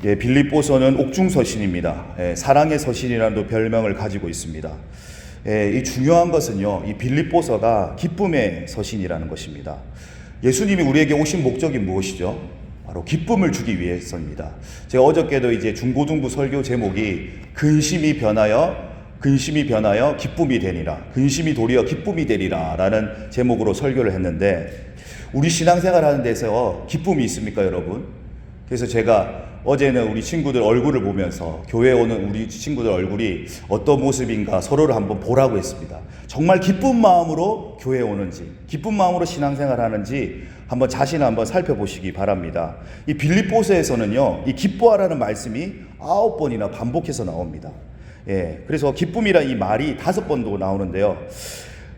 예, 빌립보서는 옥중서신입니다. 사랑의 서신이라는 별명을 가지고 있습니다. 이 중요한 것은요, 이 빌립보서가 기쁨의 서신이라는 것입니다. 예수님이 우리에게 오신 목적이 무엇이죠? 바로 기쁨을 주기 위해서입니다. 제가 어저께도 이제 중고등부 설교 제목이 근심이 변하여 기쁨이 되니라, 근심이 도리어 기쁨이 되리라 라는 제목으로 설교를 했는데, 우리 신앙생활 하는 데서 기쁨이 있습니까, 여러분? 그래서 제가 어제는 우리 친구들 얼굴을 보면서 교회에 오는 우리 친구들 얼굴이 어떤 모습인가 서로를 한번 보라고 했습니다. 정말 기쁜 마음으로 교회에 오는지, 기쁜 마음으로 신앙생활 하는지 한번 자신을 한번 살펴보시기 바랍니다. 이 빌립보서에서는요, 이 기뻐하라는 말씀이 9번이나 반복해서 나옵니다. 그래서 기쁨이란 이 말이 5번도 나오는데요.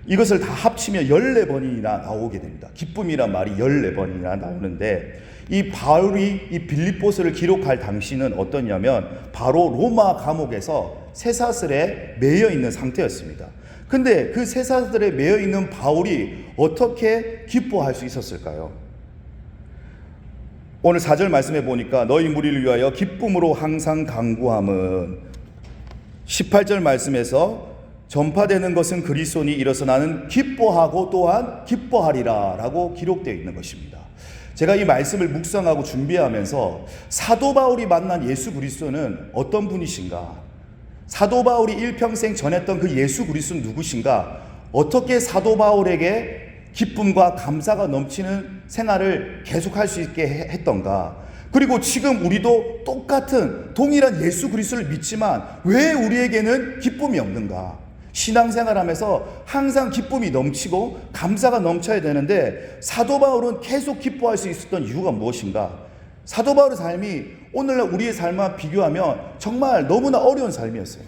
이것을 다 합치면 14번이나 나오게 됩니다. 기쁨이란 말이 14번이나 나오는데, 이 바울이 이 빌립보서를 기록할 당시는 어떠냐면 바로 로마 감옥에서 쇠사슬에 매여 있는 상태였습니다. 근데 그 쇠사슬에 매여 있는 바울이 어떻게 기뻐할 수 있었을까요? 오늘 4절 말씀해 보니까 너희 무리를 위하여 기쁨으로 항상 간구함은, 18절 말씀에서 전파되는 것은 그리스도니 이로써 나는 기뻐하고 또한 기뻐하리라 라고 기록되어 있는 것입니다. 제가 이 말씀을 묵상하고 준비하면서 사도 바울이 만난 예수 그리스도는 어떤 분이신가? 사도 바울이 일평생 전했던 그 예수 그리스도는 누구신가? 어떻게 사도 바울에게 기쁨과 감사가 넘치는 생활을 계속할 수 있게 했던가? 그리고 지금 우리도 똑같은 동일한 예수 그리스도를 믿지만 왜 우리에게는 기쁨이 없는가? 신앙생활하면서 항상 기쁨이 넘치고 감사가 넘쳐야 되는데 사도 바울은 계속 기뻐할 수 있었던 이유가 무엇인가? 사도 바울의 삶이 오늘날 우리의 삶과 비교하면 정말 너무나 어려운 삶이었어요.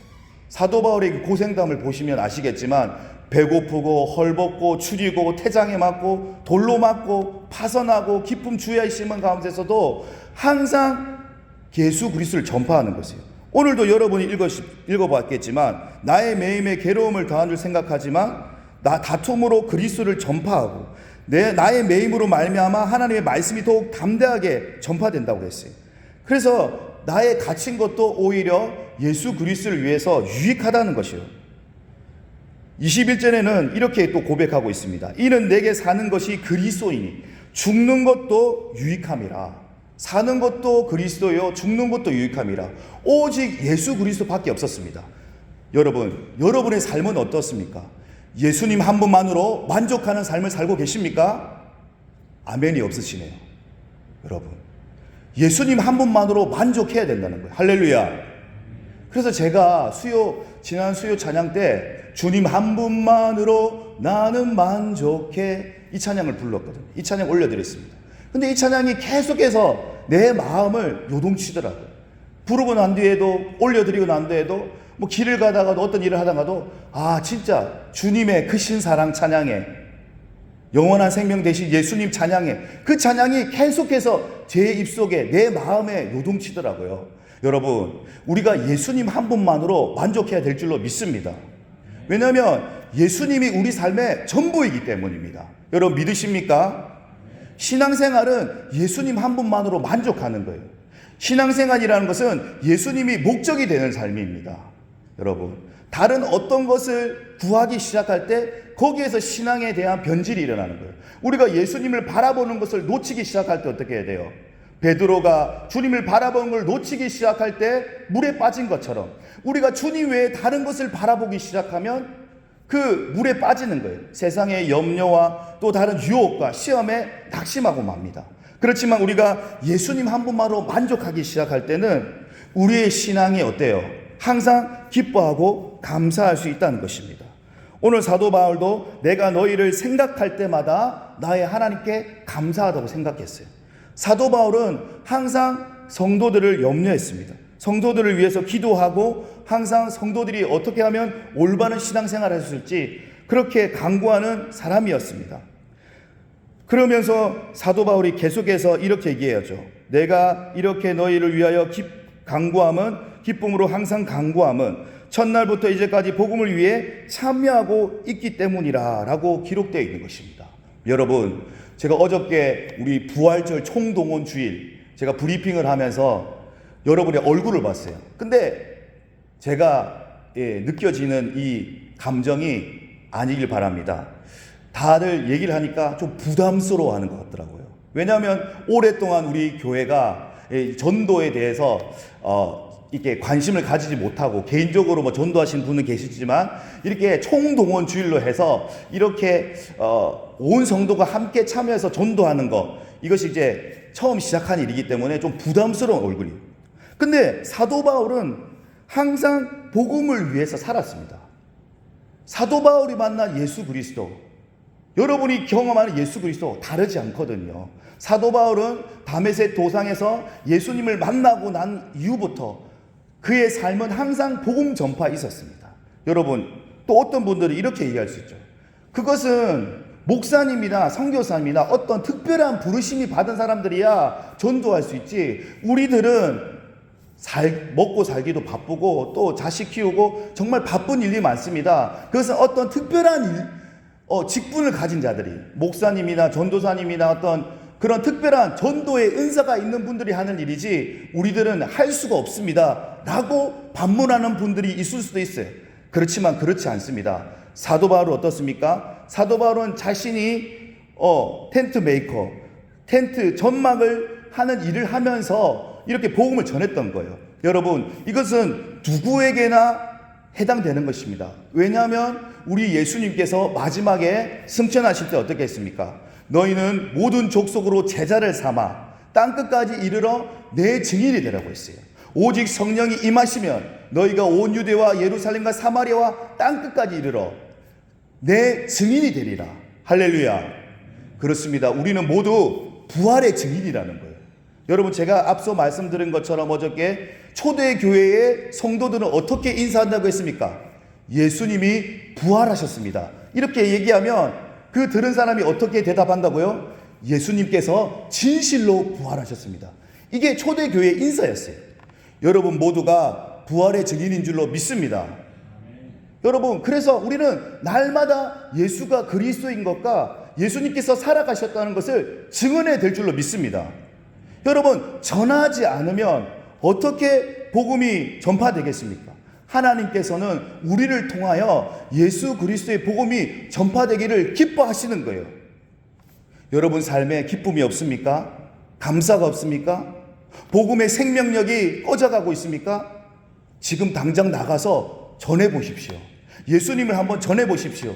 사도 바울의 고생담을 보시면 아시겠지만 배고프고 헐벗고 추리고 태장에 맞고 돌로 맞고 파선하고 기쁨 주야에 심은 가운데서도 항상 예수 그리스도를 전파하는 것이에요. 오늘도 여러분이 읽어봤겠지만 나의 매임에 괴로움을 더한 줄 생각하지만 나 다툼으로 그리스도를 전파하고 나의 매임으로 말미암아 하나님의 말씀이 더욱 담대하게 전파된다고 했어요. 그래서 나의 갇힌 것도 오히려 예수 그리스도를 위해서 유익하다는 것이에요. 21절에는 이렇게 또 고백하고 있습니다. 이는 내게 사는 것이 그리스도이니 죽는 것도 유익함이라. 사는 것도 그리스도요, 죽는 것도 유익함이라. 오직 예수 그리스도밖에 없었습니다. 여러분의 삶은 어떻습니까? 예수님 한 분만으로 만족하는 삶을 살고 계십니까? 아멘이 없으시네요. 여러분, 예수님 한 분만으로 만족해야 된다는 거예요. 할렐루야. 그래서 제가 지난 수요 찬양 때 주님 한 분만으로 나는 만족해, 이 찬양을 불렀거든요. 이 찬양 올려드렸습니다. 근데 이 찬양이 계속해서 내 마음을 요동치더라고요. 부르고 난 뒤에도, 올려드리고 난 뒤에도, 뭐 길을 가다가도 어떤 일을 하다가도 진짜 주님의 크신 사랑 찬양에, 영원한 생명 되신 예수님 찬양에, 그 찬양이 계속해서 제 입속에 내 마음에 요동치더라고요. 여러분, 우리가 예수님 한 분만으로 만족해야 될 줄로 믿습니다. 왜냐하면 예수님이 우리 삶의 전부이기 때문입니다. 여러분 믿으십니까? 신앙생활은 예수님 한 분만으로 만족하는 거예요. 신앙생활이라는 것은 예수님이 목적이 되는 삶입니다. 여러분, 다른 어떤 것을 구하기 시작할 때 거기에서 신앙에 대한 변질이 일어나는 거예요. 우리가 예수님을 바라보는 것을 놓치기 시작할 때 어떻게 해야 돼요? 베드로가 주님을 바라보는 걸 놓치기 시작할 때 물에 빠진 것처럼 우리가 주님 외에 다른 것을 바라보기 시작하면 그 물에 빠지는 거예요. 세상의 염려와 또 다른 유혹과 시험에 낙심하고 맙니다. 그렇지만 우리가 예수님 한 분만으로 만족하기 시작할 때는 우리의 신앙이 어때요? 항상 기뻐하고 감사할 수 있다는 것입니다. 오늘 사도 바울도 내가 너희를 생각할 때마다 나의 하나님께 감사하다고 생각했어요. 사도 바울은 항상 성도들을 염려했습니다. 성도들을 위해서 기도하고 항상 성도들이 어떻게 하면 올바른 신앙생활을 했을지 그렇게 간구하는 사람이었습니다. 그러면서 사도 바울이 계속해서 이렇게 얘기해야죠. 내가 이렇게 너희를 위하여 간구함은, 기쁨으로 항상 간구함은 첫날부터 이제까지 복음을 위해 참여하고 있기 때문이라 라고 기록되어 있는 것입니다. 여러분, 제가 어저께 우리 부활절 총동원 주일 제가 브리핑을 하면서 여러분의 얼굴을 봤어요. 근데 제가 느껴지는 이 감정이 아니길 바랍니다. 다들 얘기를 하니까 좀 부담스러워하는 것 같더라고요. 왜냐하면 오랫동안 우리 교회가 전도에 대해서 이렇게 관심을 가지지 못하고, 개인적으로 뭐 전도하신 분은 계시지만 이렇게 총동원주일로 해서 이렇게 온 성도가 함께 참여해서 전도하는 것, 이것이 이제 처음 시작한 일이기 때문에 좀 부담스러운 얼굴이에요. 근데 사도 바울은 항상 복음을 위해서 살았습니다. 사도 바울이 만난 예수 그리스도, 여러분이 경험하는 예수 그리스도 다르지 않거든요. 사도 바울은 다메섹 도상에서 예수님을 만나고 난 이후부터 그의 삶은 항상 복음 전파에 있었습니다. 여러분, 또 어떤 분들이 이렇게 얘기할 수 있죠. 그것은 목사님이나 선교사님이나 어떤 특별한 부르심이 받은 사람들이야 전도할 수 있지, 우리들은 먹고 살기도 바쁘고 또 자식 키우고 정말 바쁜 일이 많습니다. 그것은 어떤 특별한 직분을 가진 자들이, 목사님이나 전도사님이나 어떤 그런 특별한 전도의 은사가 있는 분들이 하는 일이지 우리들은 할 수가 없습니다 라고 반문하는 분들이 있을 수도 있어요. 그렇지만 그렇지 않습니다. 사도 바울은 어떻습니까? 사도 바울은 자신이 텐트 메이커, 텐트 전막을 하는 일을 하면서 이렇게 복음을 전했던 거예요. 여러분, 이것은 누구에게나 해당되는 것입니다. 왜냐하면 우리 예수님께서 마지막에 승천하실 때 어떻게 했습니까? 너희는 모든 족속으로 제자를 삼아 땅끝까지 이르러 내 증인이 되라고 했어요. 오직 성령이 임하시면 너희가 온 유대와 예루살렘과 사마리아와 땅끝까지 이르러 내 증인이 되리라. 할렐루야. 그렇습니다. 우리는 모두 부활의 증인이라는 거예요. 여러분, 제가 앞서 말씀드린 것처럼 어저께 초대교회의 성도들은 어떻게 인사한다고 했습니까? 예수님이 부활하셨습니다. 이렇게 얘기하면 그 들은 사람이 어떻게 대답한다고요? 예수님께서 진실로 부활하셨습니다. 이게 초대교회의 인사였어요. 여러분 모두가 부활의 증인인 줄로 믿습니다. 여러분, 그래서 우리는 날마다 예수가 그리스도인 것과 예수님께서 살아가셨다는 것을 증언해야 될 줄로 믿습니다. 여러분, 전하지 않으면 어떻게 복음이 전파되겠습니까? 하나님께서는 우리를 통하여 예수 그리스도의 복음이 전파되기를 기뻐하시는 거예요. 여러분 삶에 기쁨이 없습니까? 감사가 없습니까? 복음의 생명력이 꺼져가고 있습니까? 지금 당장 나가서 전해보십시오. 예수님을 한번 전해보십시오.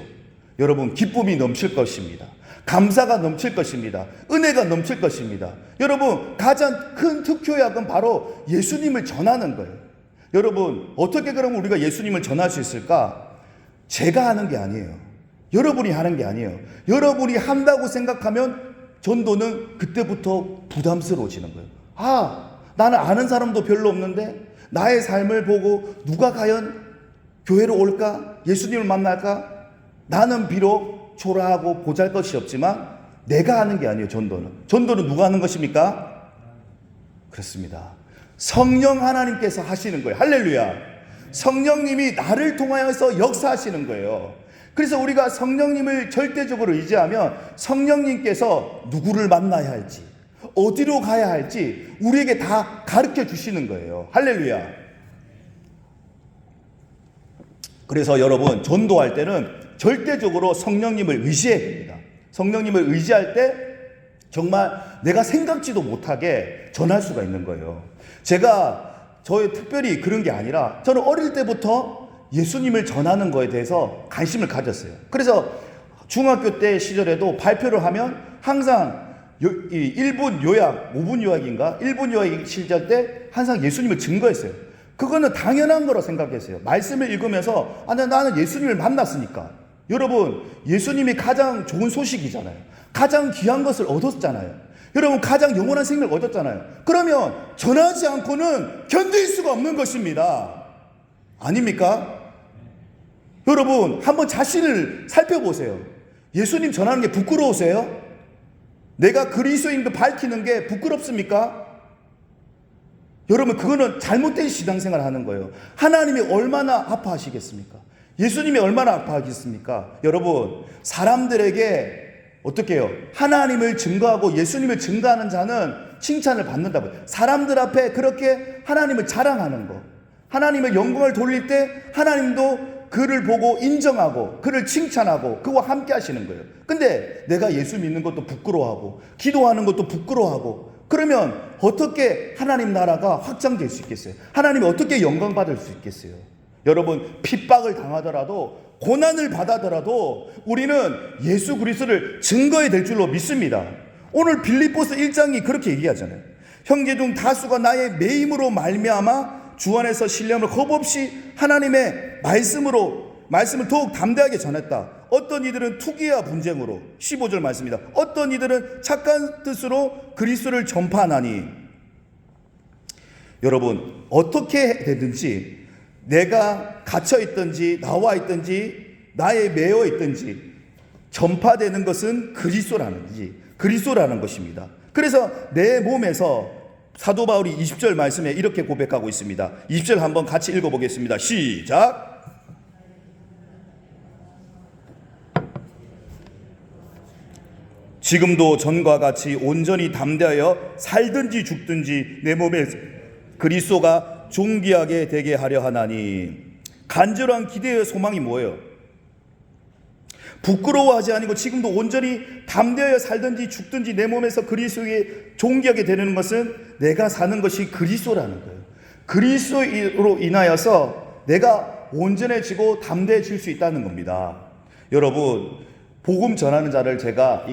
여러분, 기쁨이 넘칠 것입니다. 감사가 넘칠 것입니다. 은혜가 넘칠 것입니다. 여러분, 가장 큰 특효약은 바로 예수님을 전하는 거예요. 여러분, 어떻게 그러면 우리가 예수님을 전할 수 있을까? 제가 하는 게 아니에요. 여러분이 하는 게 아니에요. 여러분이 한다고 생각하면 전도는 그때부터 부담스러워지는 거예요. 나는 아는 사람도 별로 없는데 나의 삶을 보고 누가 과연 교회로 올까? 예수님을 만날까? 나는 비록 초라하고 보잘것이 없지만 내가 하는 게 아니에요. 전도는 누가 하는 것입니까? 그렇습니다. 성령 하나님께서 하시는 거예요. 할렐루야. 성령님이 나를 통하여서 역사하시는 거예요. 그래서 우리가 성령님을 절대적으로 의지하면 성령님께서 누구를 만나야 할지, 어디로 가야 할지 우리에게 다 가르쳐 주시는 거예요. 할렐루야. 그래서 여러분, 전도할 때는 절대적으로 성령님을 의지해야 됩니다. 성령님을 의지할 때 정말 내가 생각지도 못하게 전할 수가 있는 거예요. 저의 특별히 그런 게 아니라 저는 어릴 때부터 예수님을 전하는 거에 대해서 관심을 가졌어요. 그래서 중학교 때 시절에도 발표를 하면 항상 1분 요약, 5분 요약인가? 1분 요약 시절 때 항상 예수님을 증거했어요. 그거는 당연한 거라 생각했어요. 말씀을 읽으면서 나는 예수님을 만났으니까. 여러분, 예수님이 가장 좋은 소식이잖아요. 가장 귀한 것을 얻었잖아요. 여러분, 가장 영원한 생명을 얻었잖아요. 그러면 전하지 않고는 견딜 수가 없는 것입니다. 아닙니까? 여러분, 한번 자신을 살펴보세요. 예수님 전하는 게 부끄러우세요? 내가 그리스도인 걸 밝히는 게 부끄럽습니까? 여러분, 그거는 잘못된 신앙생활을 하는 거예요. 하나님이 얼마나 아파하시겠습니까? 예수님이 얼마나 아파하겠습니까? 여러분, 사람들에게 어떻게 해요? 하나님을 증거하고 예수님을 증거하는 자는 칭찬을 받는다고. 사람들 앞에 그렇게 하나님을 자랑하는 거, 하나님의 영광을 돌릴 때 하나님도 그를 보고 인정하고 그를 칭찬하고 그와 함께 하시는 거예요. 근데 내가 예수 믿는 것도 부끄러워하고 기도하는 것도 부끄러워하고 그러면 어떻게 하나님 나라가 확장될 수 있겠어요? 하나님이 어떻게 영광 받을 수 있겠어요? 여러분, 핍박을 당하더라도 고난을 받아더라도 우리는 예수 그리스도를 증거해야 될 줄로 믿습니다. 오늘 빌립보서 1장이 그렇게 얘기하잖아요. 형제 중 다수가 나의 매임으로 말미암아 주 안에서 신령을 겁없이 하나님의 말씀을 더욱 담대하게 전했다. 어떤 이들은 투기와 분쟁으로, 15절 말씀입니다. 어떤 이들은 착한 뜻으로 그리스도를 전파하나니. 여러분, 어떻게 되든지 내가 갇혀 있든지 나와 있든지 나에 매여 있든지 전파되는 것은 그리스도라는 것입니다. 그래서 내 몸에서 사도 바울이 20절 말씀에 이렇게 고백하고 있습니다. 20절 한번 같이 읽어보겠습니다. 시작. 지금도 전과 같이 온전히 담대하여 살든지 죽든지 내 몸에 그리스도가 존귀하게 되게 하려 하나니. 간절한 기대의 소망이 뭐예요? 부끄러워하지 아니고 지금도 온전히 담대하여 살든지 죽든지 내 몸에서 그리스도에 존귀하게 되는 것은 내가 사는 것이 그리스도라는 거예요. 그리스도로 인하여서 내가 온전해지고 담대해질 수 있다는 겁니다. 여러분, 복음 전하는 자를 제가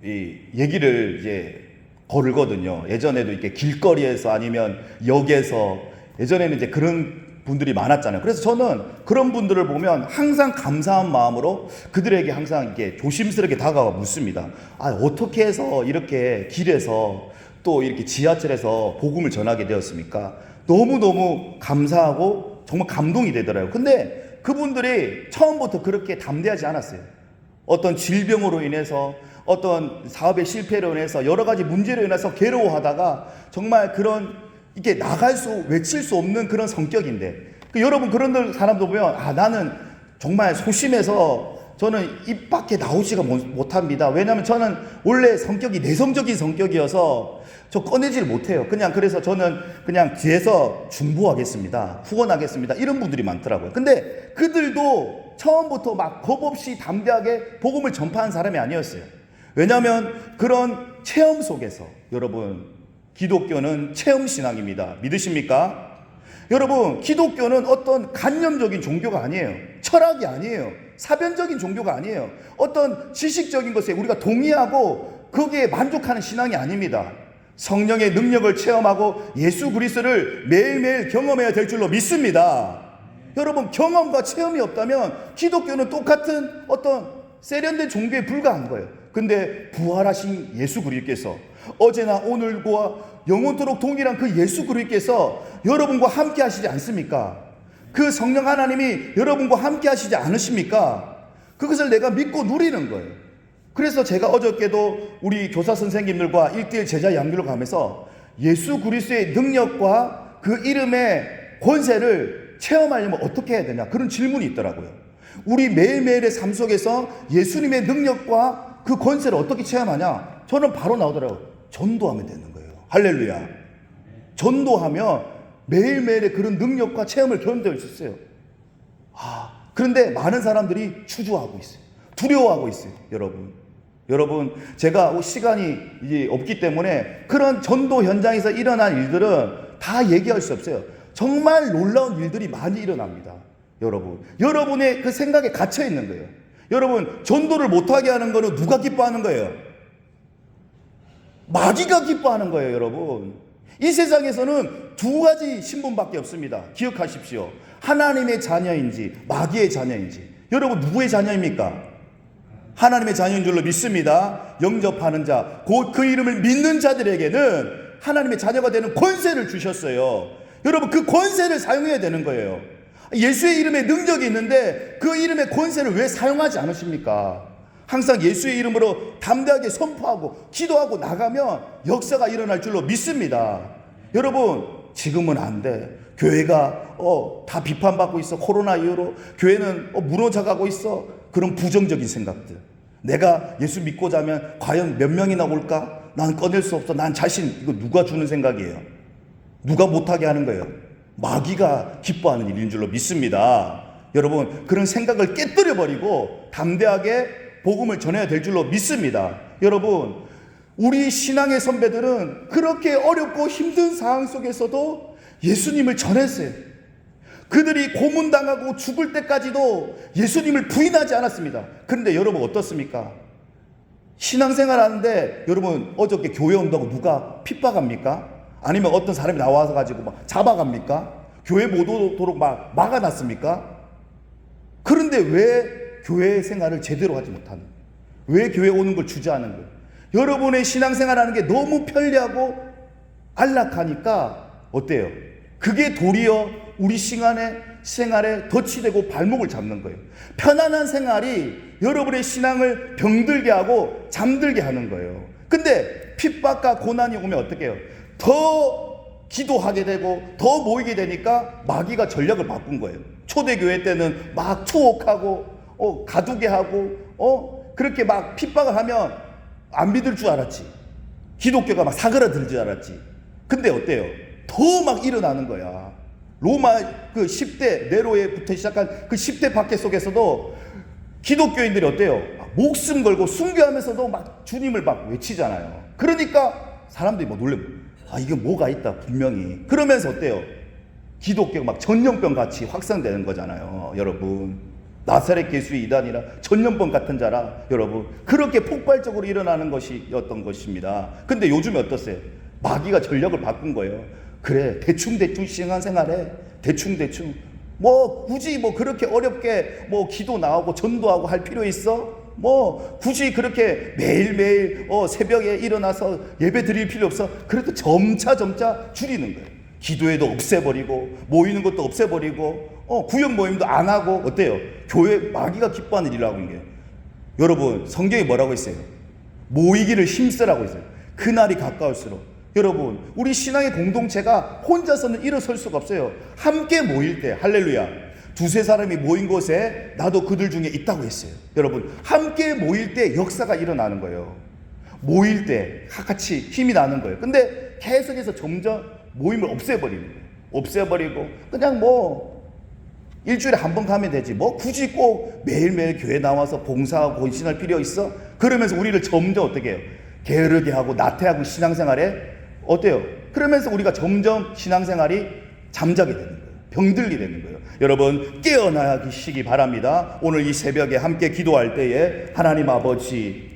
얘기를 거르거든요. 예전에도 이렇게 길거리에서 아니면 역에서 예전에는 이제 그런 분들이 많았잖아요. 그래서 저는 그런 분들을 보면 항상 감사한 마음으로 그들에게 항상 이렇게 조심스럽게 다가와 묻습니다. 어떻게 해서 이렇게 길에서 또 이렇게 지하철에서 복음을 전하게 되었습니까? 너무너무 감사하고 정말 감동이 되더라고요. 근데 그분들이 처음부터 그렇게 담대하지 않았어요. 어떤 질병으로 인해서 어떤 사업의 실패로 인해서 여러 가지 문제로 인해서 괴로워하다가 정말 그런 이게 외칠 수 없는 그런 성격인데, 여러분 그런 사람도 보면 나는 정말 소심해서 저는 입 밖에 나오지가 못합니다. 왜냐하면 저는 원래 성격이 내성적인 성격이어서 저 꺼내질 못해요. 그래서 저는 그냥 뒤에서 중보하겠습니다. 후원하겠습니다. 이런 분들이 많더라고요. 근데 그들도 처음부터 막 겁없이 담대하게 복음을 전파한 사람이 아니었어요. 왜냐하면 그런 체험 속에서, 여러분, 기독교는 체험신앙입니다. 믿으십니까? 여러분, 기독교는 어떤 관념적인 종교가 아니에요. 철학이 아니에요. 사변적인 종교가 아니에요. 어떤 지식적인 것에 우리가 동의하고 거기에 만족하는 신앙이 아닙니다. 성령의 능력을 체험하고 예수 그리스도를 매일매일 경험해야 될 줄로 믿습니다. 여러분, 경험과 체험이 없다면 기독교는 똑같은 어떤 세련된 종교에 불과한 거예요. 근데 부활하신 예수 그리스도께서 어제나 오늘과 영원토록 동일한 그 예수 그리스도께서 여러분과 함께 하시지 않습니까? 그 성령 하나님이 여러분과 함께 하시지 않으십니까? 그것을 내가 믿고 누리는 거예요. 그래서 제가 어저께도 우리 교사 선생님들과 1:1 제자 양육을 가면서 예수 그리스도의 능력과 그 이름의 권세를 체험하려면 어떻게 해야 되냐, 그런 질문이 있더라고요. 우리 매일매일의 삶 속에서 예수님의 능력과 그 권세를 어떻게 체험하냐? 저는 바로 나오더라고요. 전도하면 되는 거예요. 할렐루야. 전도하면 매일매일의 그런 능력과 체험을 경험될 수 있어요. 그런데 많은 사람들이 주저하고 있어요. 두려워하고 있어요. 여러분, 제가 시간이 이제 없기 때문에 그런 전도 현장에서 일어난 일들은 다 얘기할 수 없어요. 정말 놀라운 일들이 많이 일어납니다. 여러분의 그 생각에 갇혀 있는 거예요. 여러분, 전도를 못하게 하는 거는 누가 기뻐하는 거예요? 마귀가 기뻐하는 거예요, 여러분. 이 세상에서는 두 가지 신분밖에 없습니다. 기억하십시오. 하나님의 자녀인지 마귀의 자녀인지. 여러분, 누구의 자녀입니까? 하나님의 자녀인 줄로 믿습니다. 영접하는 자, 곧 그 이름을 믿는 자들에게는 하나님의 자녀가 되는 권세를 주셨어요. 여러분, 그 권세를 사용해야 되는 거예요. 예수의 이름에 능력이 있는데 그 이름의 권세를 왜 사용하지 않으십니까? 항상 예수의 이름으로 담대하게 선포하고 기도하고 나가면 역사가 일어날 줄로 믿습니다. 여러분, 지금은 안 돼. 교회가 다 비판받고 있어. 코로나 이후로 교회는 무너져가고 있어. 그런 부정적인 생각들. 내가 예수 믿고자 하면 과연 몇 명이나 올까? 난 꺼낼 수 없어. 난 자신. 이거 누가 주는 생각이에요? 누가 못하게 하는 거예요? 마귀가 기뻐하는 일인 줄로 믿습니다. 여러분, 그런 생각을 깨뜨려 버리고 담대하게 복음을 전해야 될 줄로 믿습니다. 여러분, 우리 신앙의 선배들은 그렇게 어렵고 힘든 상황 속에서도 예수님을 전했어요. 그들이 고문당하고 죽을 때까지도 예수님을 부인하지 않았습니다. 그런데 여러분 어떻습니까? 신앙생활 하는데 여러분 어저께 교회 온다고 누가 핍박합니까? 아니면 어떤 사람이 나와서 가지고 막 잡아갑니까? 교회 못 오도록 막 막아놨습니까? 그런데 왜 교회 생활을 제대로 하지 못하는 거예요? 왜 교회 오는 걸 주저하는 거예요? 여러분의 신앙생활 하는 게 너무 편리하고 안락하니까 어때요? 그게 도리어 우리 생활에 덫이 되고 발목을 잡는 거예요. 편안한 생활이 여러분의 신앙을 병들게 하고 잠들게 하는 거예요. 근데 핍박과 고난이 오면 어떻게 해요? 더 기도하게 되고 더 모이게 되니까 마귀가 전략을 바꾼 거예요. 초대교회 때는 막 투옥하고 가두게 하고 그렇게 막 핍박을 하면 안 믿을 줄 알았지. 기독교가 막 사그라들 줄 알았지. 근데 어때요? 더 막 일어나는 거야. 로마 그 10대 네로에부터 시작한 그 10대 박해 속에서도 기독교인들이 어때요? 목숨 걸고 순교하면서도 막 주님을 막 외치잖아요. 그러니까 사람들이 막 놀래고, 이게 뭐가 있다 분명히. 그러면서 어때요? 기독교가 막 전염병 같이 확산되는 거잖아요. 여러분, 나사렛 예수의 이단이라 전염병 같은 자라. 여러분, 그렇게 폭발적으로 일어나는 것이었던 것입니다. 근데 요즘에 어떠세요? 마귀가 전략을 바꾼 거예요. 그래, 대충 신앙생활해. 대충 뭐 굳이 뭐 그렇게 어렵게 뭐 기도 나오고 전도하고 할 필요 있어? 뭐 굳이 그렇게 매일매일 새벽에 일어나서 예배 드릴 필요 없어? 그래도 점차 줄이는 거예요. 기도회도 없애버리고 모이는 것도 없애버리고 구역 모임도 안 하고. 어때요? 교회 마귀가 기뻐하는 일을 하고 있는 거예요. 여러분, 성경이 뭐라고 했어요? 모이기를 힘쓰라고 했어요. 그날이 가까울수록. 여러분, 우리 신앙의 공동체가 혼자서는 일어설 수가 없어요. 함께 모일 때, 할렐루야, 두세 사람이 모인 곳에 나도 그들 중에 있다고 했어요. 여러분, 함께 모일 때 역사가 일어나는 거예요. 모일 때 같이 힘이 나는 거예요. 근데 계속해서 점점 모임을 없애버리는 거예요. 없애버리고 그냥 뭐 일주일에 한 번 가면 되지, 뭐 굳이 꼭 매일매일 교회 나와서 봉사하고 헌신할 필요 있어? 그러면서 우리를 점점 어떻게 해요? 게으르게 하고 나태하고 신앙생활에 어때요? 그러면서 우리가 점점 신앙생활이 잠자게 되는 거예요. 병들게 되는 거예요. 여러분, 깨어나시기 바랍니다. 오늘 이 새벽에 함께 기도할 때에 하나님 아버지,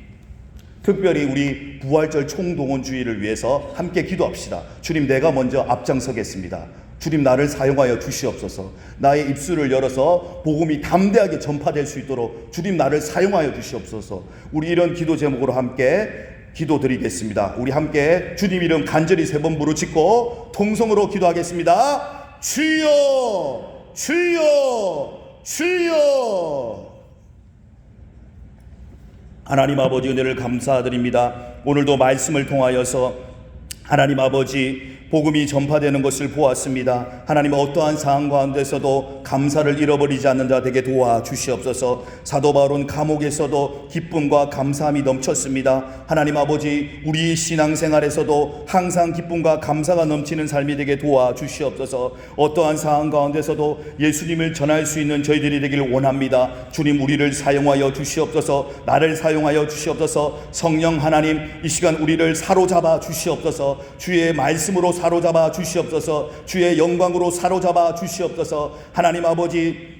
특별히 우리 부활절 총동원주의를 위해서 함께 기도합시다. 주님, 내가 먼저 앞장서겠습니다. 주님, 나를 사용하여 주시옵소서. 나의 입술을 열어서 복음이 담대하게 전파될 수 있도록 주님, 나를 사용하여 주시옵소서. 우리 이런 기도 제목으로 함께 기도드리겠습니다. 우리 함께 주님 이름 간절히 3번 부르짖고 통성으로 기도하겠습니다. 주여, 주여, 주여. 하나님 아버지, 은혜를 감사드립니다. 오늘도 말씀을 통하여서 하나님 아버지 복음이 전파되는 것을 보았습니다. 하나님, 어떠한 상황 가운데서도 감사를 잃어버리지 않는 자 되게 도와주시옵소서. 사도 바울은 감옥에서도 기쁨과 감사함이 넘쳤습니다. 하나님 아버지, 우리 신앙생활에서도 항상 기쁨과 감사가 넘치는 삶이 되게 도와주시옵소서. 어떠한 상황 가운데서도 예수님을 전할 수 있는 저희들이 되길 원합니다. 주님, 우리를 사용하여 주시옵소서. 나를 사용하여 주시옵소서. 성령 하나님, 이 시간 우리를 사로잡아 주시옵소서. 주의 말씀으로 사로잡아 주시옵소서. 주의 영광으로 사로잡아 주시옵소서. 하나님 아버지,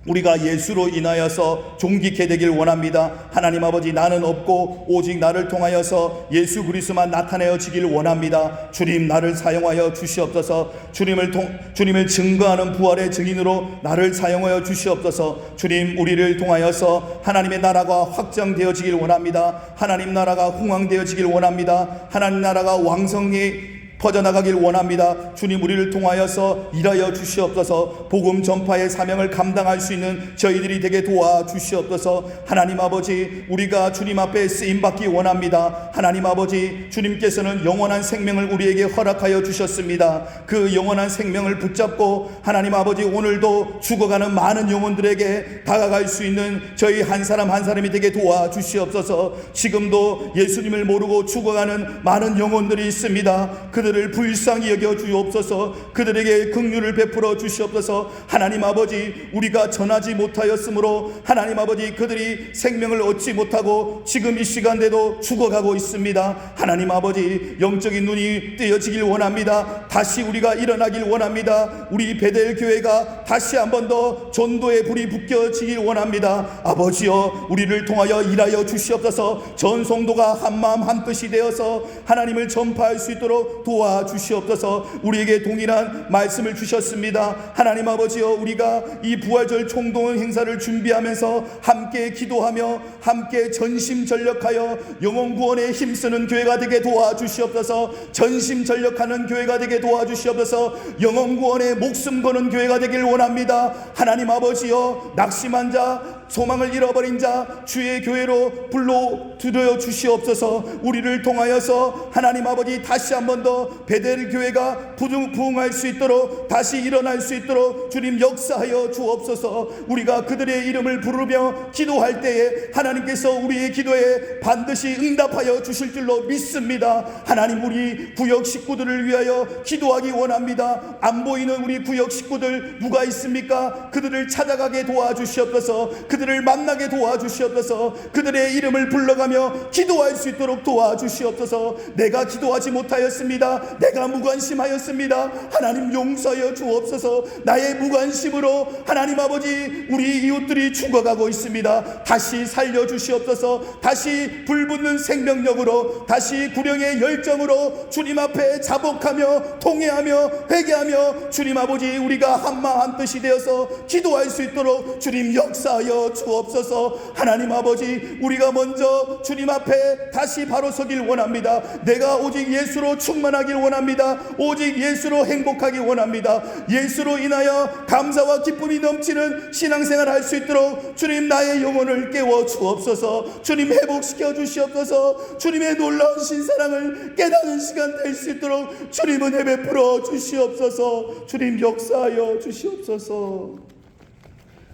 우리가 예수로 인하여서 존귀케 되길 원합니다. 하나님 아버지, 나는 없고 오직 나를 통하여서 예수 그리스도만 나타내어지길 원합니다. 주님, 나를 사용하여 주시옵소서. 주님을 증거하는 부활의 증인으로 나를 사용하여 주시옵소서. 주님, 우리를 통하여서 하나님의 나라가 확장되어지길 원합니다. 하나님 나라가 흥왕되어지길 원합니다. 하나님 나라가 왕성히 퍼져나가길 원합니다. 주님, 우리를 통하여서 일하여 주시옵소서. 복음 전파의 사명을 감당할 수 있는 저희들이 되게 도와주시옵소서. 하나님 아버지, 우리가 주님 앞에 쓰임받기 원합니다. 하나님 아버지, 주님께서는 영원한 생명을 우리에게 허락하여 주셨습니다. 그 영원한 생명을 붙잡고 하나님 아버지, 오늘도 죽어가는 많은 영혼들에게 다가갈 수 있는 저희 한 사람 한 사람이 되게 도와주시옵소서. 지금도 예수님을 모르고 죽어가는 많은 영혼들이 있습니다. 그들을 불쌍히 여겨 주옵소서. 그들에게 긍휼을 베풀어 주시옵소서. 하나님 아버지, 우리가 전하지 못하였으므로 하나님 아버지, 그들이 생명을 얻지 못하고 지금 이 시간대도 죽어가고 있습니다. 하나님 아버지, 영적인 눈이 뜨여지길 원합니다. 다시 우리가 일어나길 원합니다. 우리 베델 교회가 다시 한 번 더 전도의 불이 붙여지길 원합니다. 아버지여, 우리를 통하여 일하여 주시옵소서. 전 성도가 한 마음 한 뜻이 되어서 하나님을 전파할 수 있도록 도와주시옵소서. 우리에게 동일한 말씀을 주셨습니다. 하나님 아버지여, 우리가 이 부활절 총동 행사를 준비하면서 함께 기도하며 함께 전심전력하여 영혼 구원에 힘쓰는 교회가 되게 도와주시옵소서. 전심전력하는 교회가 되게 도와주시옵소서. 영혼 구원에 목숨 거는 교회가 되길 원합니다. 하나님 아버지여, 낙심한 자, 소망을 잃어버린 자 주의 교회로 불러 들여 주시옵소서. 우리를 통하여서 하나님 아버지, 다시 한 번 더 베델 교회가 부흥할 수 있도록, 다시 일어날 수 있도록 주님 역사하여 주옵소서. 우리가 그들의 이름을 부르며 기도할 때에 하나님께서 우리의 기도에 반드시 응답하여 주실 줄로 믿습니다. 하나님, 우리 구역 식구들을 위하여 기도하기 원합니다. 안 보이는 우리 구역 식구들 누가 있습니까? 그들을 찾아가게 도와주시옵소서. 그들을 만나게 도와주시옵소서. 그들의 이름을 불러가며 기도할 수 있도록 도와주시옵소서. 내가 기도하지 못하였습니다. 내가 무관심하였습니다. 하나님, 용서하여 주옵소서. 나의 무관심으로 하나님 아버지, 우리 이웃들이 죽어가고 있습니다. 다시 살려주시옵소서. 다시 불붙는 생명력으로, 다시 구령의 열정으로 주님 앞에 자복하며 통회하며 회개하며 주님 아버지, 우리가 한마음 한뜻이 되어서 기도할 수 있도록 주님 역사하여 주옵소서. 하나님 아버지, 우리가 먼저 주님 앞에 다시 바로 서길 원합니다. 내가 오직 예수로 충만하길 원합니다. 오직 예수로 행복하길 원합니다. 예수로 인하여 감사와 기쁨이 넘치는 신앙생활 할 수 있도록 주님, 나의 영혼을 깨워 주옵소서. 주님, 회복시켜 주시옵소서. 주님의 놀라운 신사랑을 깨닫는 시간 될 수 있도록 주님 은혜 베풀어 주시옵소서. 주님 역사하여 주시옵소서.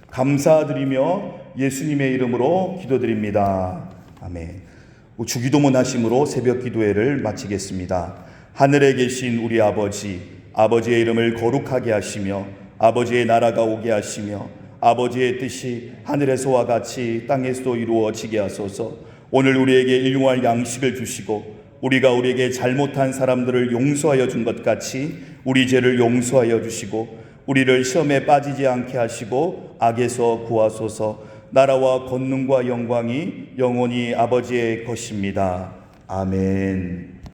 감사드리며 예수님의 이름으로 기도드립니다. 아멘. 주기도문 하심으로 새벽 기도회를 마치겠습니다. 하늘에 계신 우리 아버지, 아버지의 이름을 거룩하게 하시며 아버지의 나라가 오게 하시며 아버지의 뜻이 하늘에서와 같이 땅에서도 이루어지게 하소서. 오늘 우리에게 일용할 양식을 주시고 우리가 우리에게 잘못한 사람들을 용서하여 준 것 같이 우리 죄를 용서하여 주시고 우리를 시험에 빠지지 않게 하시고 악에서 구하소서. 나라와 권능과 영광이 영원히 아버지의 것입니다. 아멘.